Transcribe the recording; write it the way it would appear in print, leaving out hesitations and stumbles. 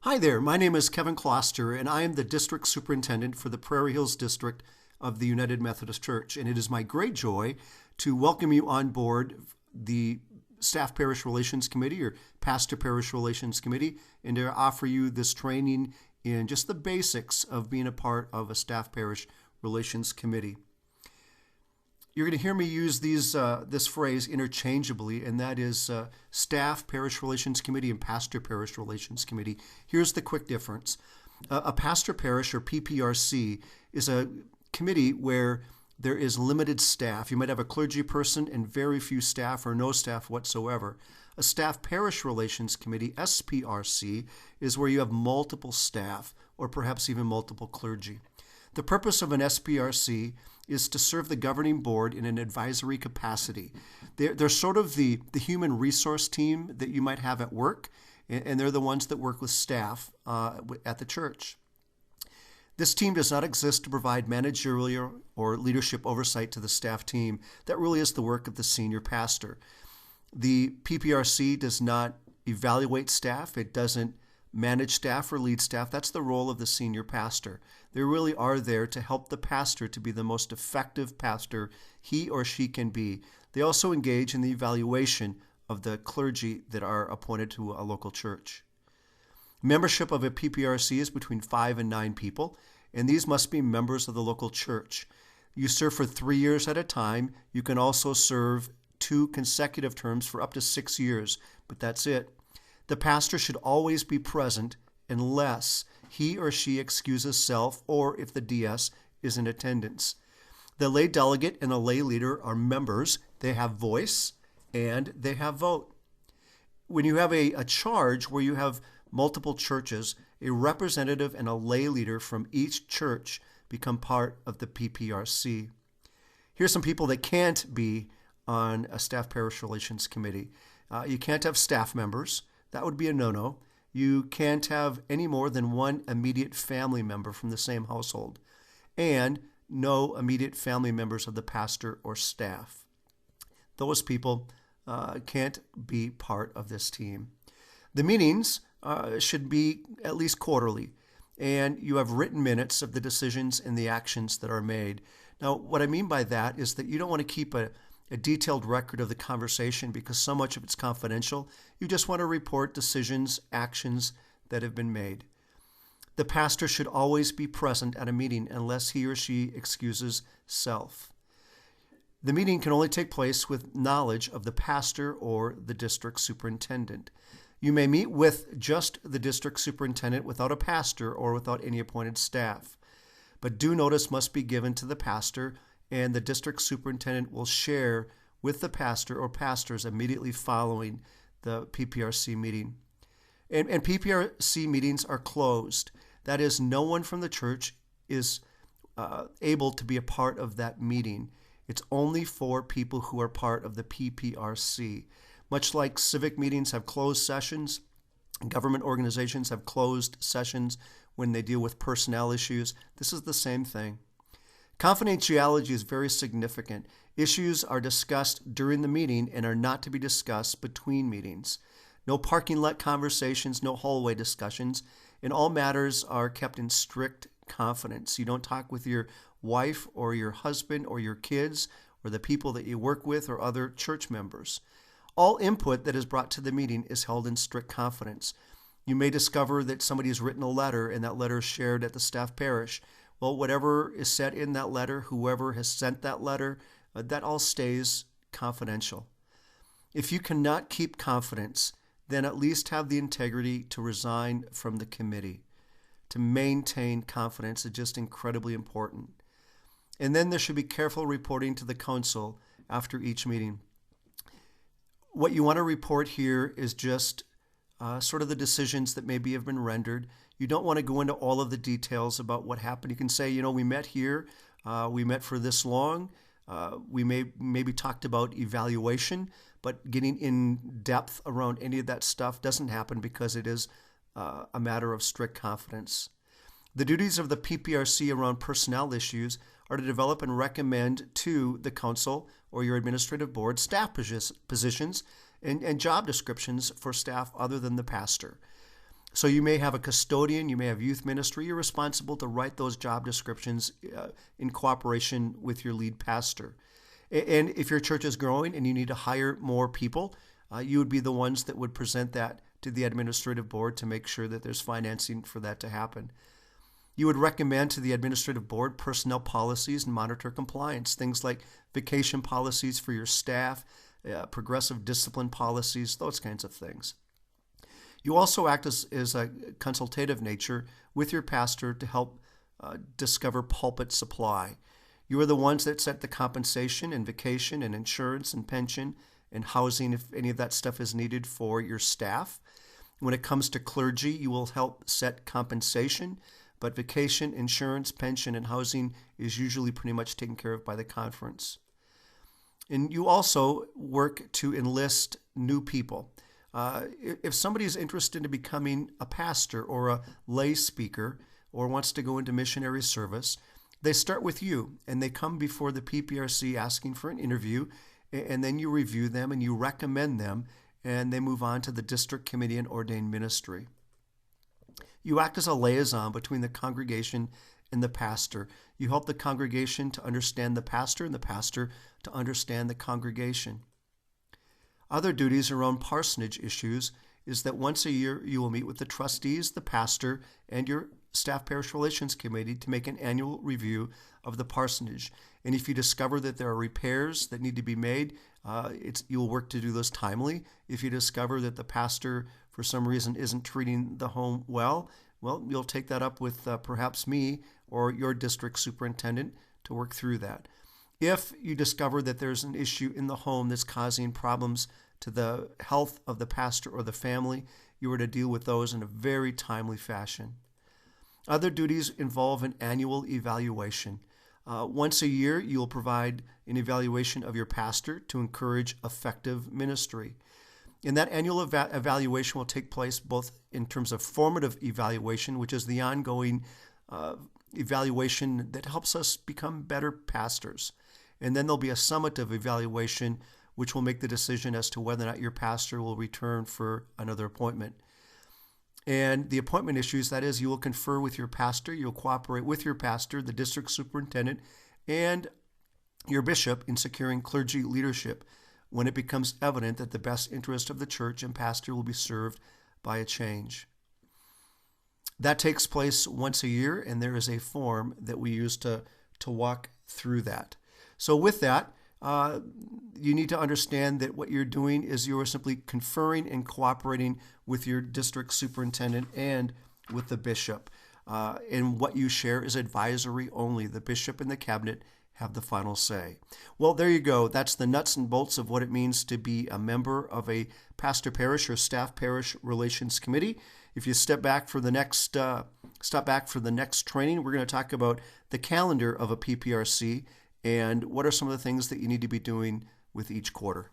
Hi there, my name is Kevin Kloster, and I am the District Superintendent for the Prairie Hills District of the United Methodist Church. And it is my great joy to welcome you on board the Staff Parish Relations Committee or Pastor Parish Relations Committee, and to offer you this training in just the basics of being a part of a Staff Parish Relations Committee. You're going to hear me use this phrase interchangeably, and that is Staff Parish Relations Committee and Pastor Parish Relations Committee. Here's the quick difference. A Pastor Parish, or PPRC, is a committee where there is limited staff. You might have a clergy person and very few staff or no staff whatsoever. A Staff Parish Relations Committee, SPRC, is where you have multiple staff or perhaps even multiple clergy. The purpose of an SPRC is to serve the governing board in an advisory capacity. They're sort of the human resource team that you might have at work, and they're the ones that work with staff at the church. This team does not exist to provide managerial or leadership oversight to the staff team. That really is the work of the senior pastor. The PPRC does not evaluate staff. It doesn't manage staff or lead staff. That's the role of the senior pastor. They really are there to help the pastor to be the most effective pastor he or she can be. They also engage in the evaluation of the clergy that are appointed to a local church. Membership of a PPRC is between 5 and 9 people, and these must be members of the local church. You serve for 3 years at a time. You can also serve 2 consecutive terms for up to 6 years, but that's it. The pastor should always be present unless he or she excuses self or if the DS is in attendance. The lay delegate and a lay leader are members. They have voice and they have vote. When you have a charge where you have multiple churches, a representative and a lay leader from each church become part of the PPRC. Here's some people that can't be on a Staff Parish Relations Committee. You can't have staff members. That would be a no-no. You can't have any more than 1 immediate family member from the same household, and no immediate family members of the pastor or staff. Those people can't be part of this team. The meetings should be at least quarterly, and you have written minutes of the decisions and the actions that are made. Now, what I mean by that is that you don't want to keep a detailed record of the conversation because so much of it's confidential. You just want to report decisions, actions that have been made. The pastor should always be present at a meeting unless he or she excuses self. The meeting can only take place with knowledge of the pastor or the district superintendent. You may meet with just the district superintendent without a pastor or without any appointed staff. But due notice must be given to the pastor, and the district superintendent will share with the pastor or pastors immediately following the PPRC meeting. And PPRC meetings are closed. That is, no one from the church is able to be a part of that meeting. It's only for people who are part of the PPRC. Much like civic meetings have closed sessions, government organizations have closed sessions when they deal with personnel issues. This is the same thing. Confidentiality is very significant. Issues are discussed during the meeting and are not to be discussed between meetings. No parking lot conversations, no hallway discussions, and all matters are kept in strict confidence. You don't talk with your wife or your husband or your kids or the people that you work with or other church members. All input that is brought to the meeting is held in strict confidence. You may discover that somebody has written a letter and that letter is shared at the staff parish. Well, whatever is said in that letter, whoever has sent that letter, that all stays confidential. If you cannot keep confidence, then at least have the integrity to resign from the committee. To maintain confidence is just incredibly important. And then there should be careful reporting to the council after each meeting. What you want to report here is just sort of the decisions that maybe have been rendered. You don't want to go into all of the details about what happened. You can say, we met here, we met for this long, we maybe talked about evaluation, but getting in depth around any of that stuff doesn't happen because it is a matter of strict confidence. The duties of the PPRC around personnel issues are to develop and recommend to the council or your administrative board staff positions and job descriptions for staff other than the pastor. So you may have a custodian, you may have youth ministry. You're responsible to write those job descriptions in cooperation with your lead pastor. And if your church is growing and you need to hire more people, you would be the ones that would present that to the administrative board to make sure that there's financing for that to happen. You would recommend to the administrative board personnel policies and monitor compliance, things like vacation policies for your staff, progressive discipline policies, those kinds of things. You also act as a consultative nature with your pastor to help discover pulpit supply. You are the ones that set the compensation and vacation and insurance and pension and housing, if any of that stuff is needed for your staff. When it comes to clergy, you will help set compensation, but vacation, insurance, pension, and housing is usually pretty much taken care of by the conference. And you also work to enlist new people. If somebody is interested in becoming a pastor or a lay speaker or wants to go into missionary service, they start with you and they come before the PPRC asking for an interview, and then you review them and you recommend them, and they move on to the district committee and ordained ministry. You act as a liaison between the congregation and the pastor. You help the congregation to understand the pastor and the pastor to understand the congregation. Other duties around parsonage issues is that once a year you will meet with the trustees, the pastor, and your staff parish relations committee to make an annual review of the parsonage. And if you discover that there are repairs that need to be made, you'll work to do those timely. If you discover that the pastor, for some reason, isn't treating the home well, you'll take that up with perhaps me or your district superintendent to work through that. If you discover that there's an issue in the home that's causing problems to the health of the pastor or the family, you are to deal with those in a very timely fashion. Other duties involve an annual evaluation. Once a year, you will provide an evaluation of your pastor to encourage effective ministry. And that annual evaluation will take place both in terms of formative evaluation, which is the ongoing evaluation that helps us become better pastors. And then there'll be a summative evaluation, which will make the decision as to whether or not your pastor will return for another appointment. And the appointment issues, that is, you will confer with your pastor, you'll cooperate with your pastor, the district superintendent, and your bishop in securing clergy leadership when it becomes evident that the best interest of the church and pastor will be served by a change. That takes place once a year, and there is a form that we use to walk through that. So with that, you need to understand that what you're doing is you are simply conferring and cooperating with your district superintendent and with the bishop. And what you share is advisory only. The bishop and the cabinet have the final say. Well, there you go. That's the nuts and bolts of what it means to be a member of a pastor parish or staff parish relations committee. If you step back for the next training, we're going to talk about the calendar of a PPRC and what are some of the things that you need to be doing with each quarter.